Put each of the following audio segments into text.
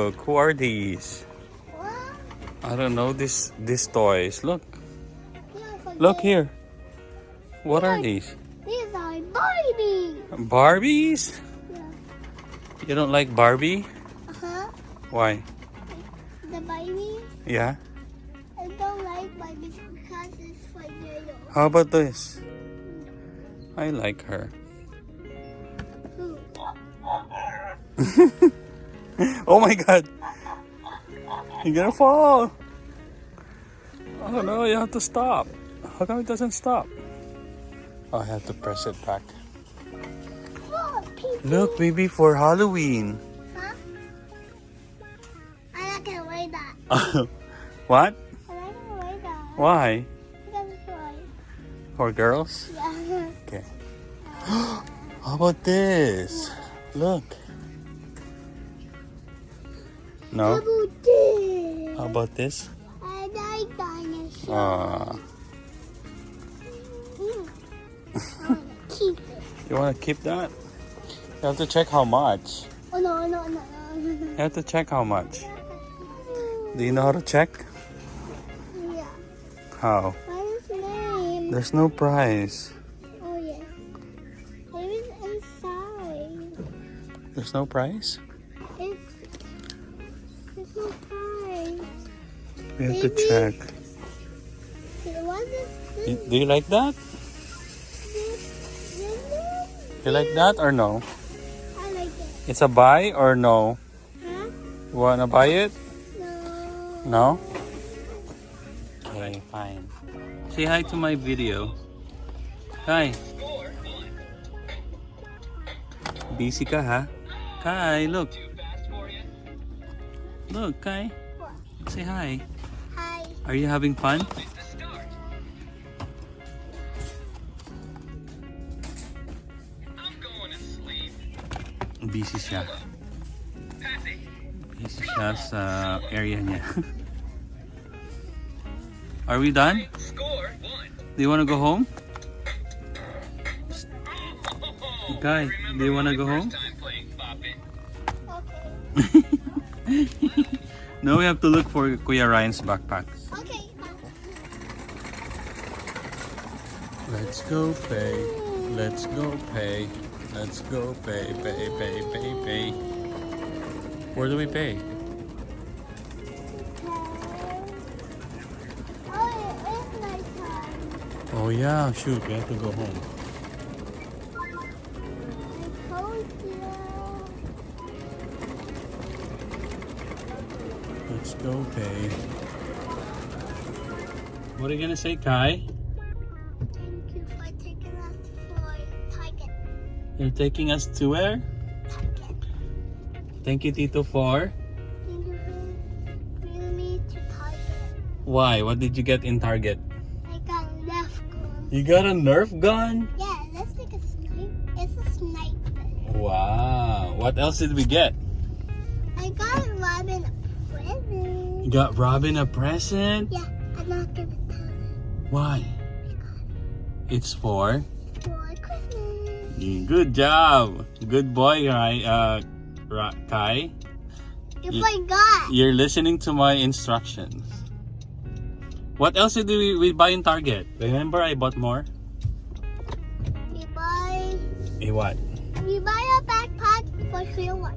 Look, who are these? What? I don't know these toys. Look. Look here. What are these? These are Barbie. Barbies? Yeah. You don't like Barbie? Uh-huh. Why? The baby? Yeah. I don't like Barbie because it's for yellow. How about this? I like her. Who? Oh my god. You're gonna fall. Oh no, you have to stop. How come it doesn't stop? Oh, I have to press it back. Oh, people. Look, maybe for Halloween. Huh? I'm not gonna wear that. What? I'm not gonna wear that. Why? Because it's white. For girls? Yeah. Okay. How about this? Look. No? How about this? I like dinosaurs. Ah. I wanna keep it. You want to keep that? You have to check how much. Oh no, no, no, You no. have to check how much. Do you know how to check? Yeah. How? What is his name? There's no price. Oh yeah. Maybe it's inside. There's no price? There's no price. We have to Maybe. check. What is this? Do you like that? You like that or no? I like it. It's a buy or no? Huh? You wanna buy it? No. No? Okay, fine. Say hi to my video. Hi. Busy ka ha? Kai, look. Look, Kai. What? Say hi. Hi. Are you having fun? Busy siya. Busy siya sa area niya. Are we done? Do you want to go home? Guy, do you want to go home? Okay. No, we have to look for Kuya Ryan's backpack. Okay. Let's go pay. Let's go pay. Let's go pay. Pay. Where do we pay? Oh, it's nighttime. Oh yeah, shoot, we have to go home. I told you. Let's go pay. What are you gonna say, Kai? Thank you for taking us for Target. You're taking us to where? Target. Thank you, Tito, for... Thank you for bringing me to Target. Why? What did you get in Target? I got a Nerf gun. You got a Nerf gun? Yeah, let's make a snipe. It's a sniper. Wow. What else did we get? I got Robin a present. You got Robin a present? Yeah, I'm not gonna tell him. Why? It's for... For Christmas. Good job. Good boy, Kai. You forgot. You're listening to my instructions. What else did we buy in Target? Remember I bought more? We buy What? a backpack for Silver.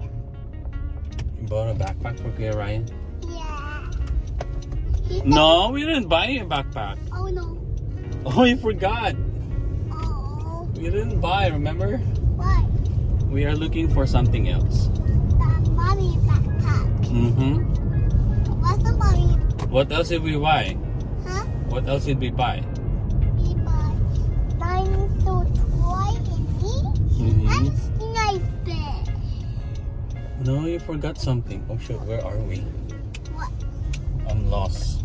You bought a backpack for Kuya Ryan? Yeah. He said- No, we didn't buy a backpack. Oh no. Oh, you forgot. Oh. We didn't buy, remember? What? We are looking for something else. The mommy backpack. Mm-hmm. What's the mommy? What else did we buy? Huh? What else did we buy? We buy dinosaur toy Mm-hmm. and sniper. No, you forgot something. Oh shoot, where are we? What? I'm lost.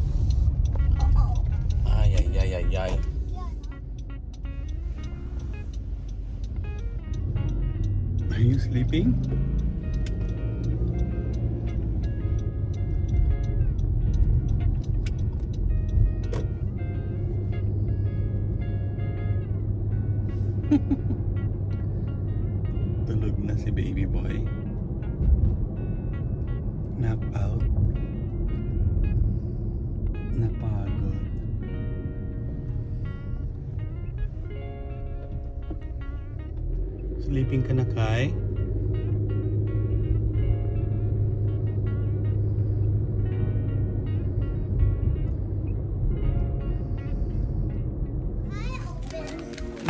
Uh-oh. Ay. Yeah. Are you sleeping? Tulog na si baby boy. Knock out. Napagod. Sleeping ka na, Kai?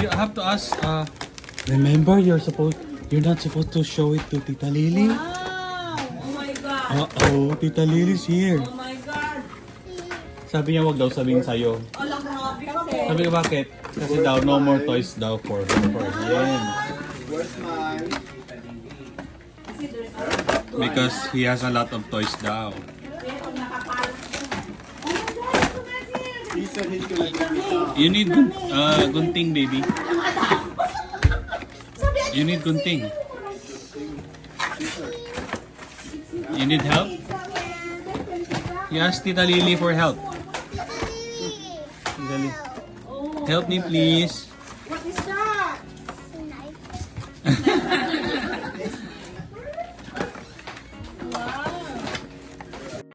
You have to ask, remember you're not supposed to show it to Tita Lily? Wow! Oh my God! Uh-oh, Tita Lily's here. Oh my God! Sabi niya wag daw sabihin sa'yo. Alam mo, kasi... Sabi ko bakit? Kasi daw no more toys daw for him. Where's mine? Because he has a lot of toys daw. He said he's gonna give me some. You need gunting, baby. You need gunting. You need help? You ask Tita Lily for help. Tita Lily. Help me, please. What is that? Knife.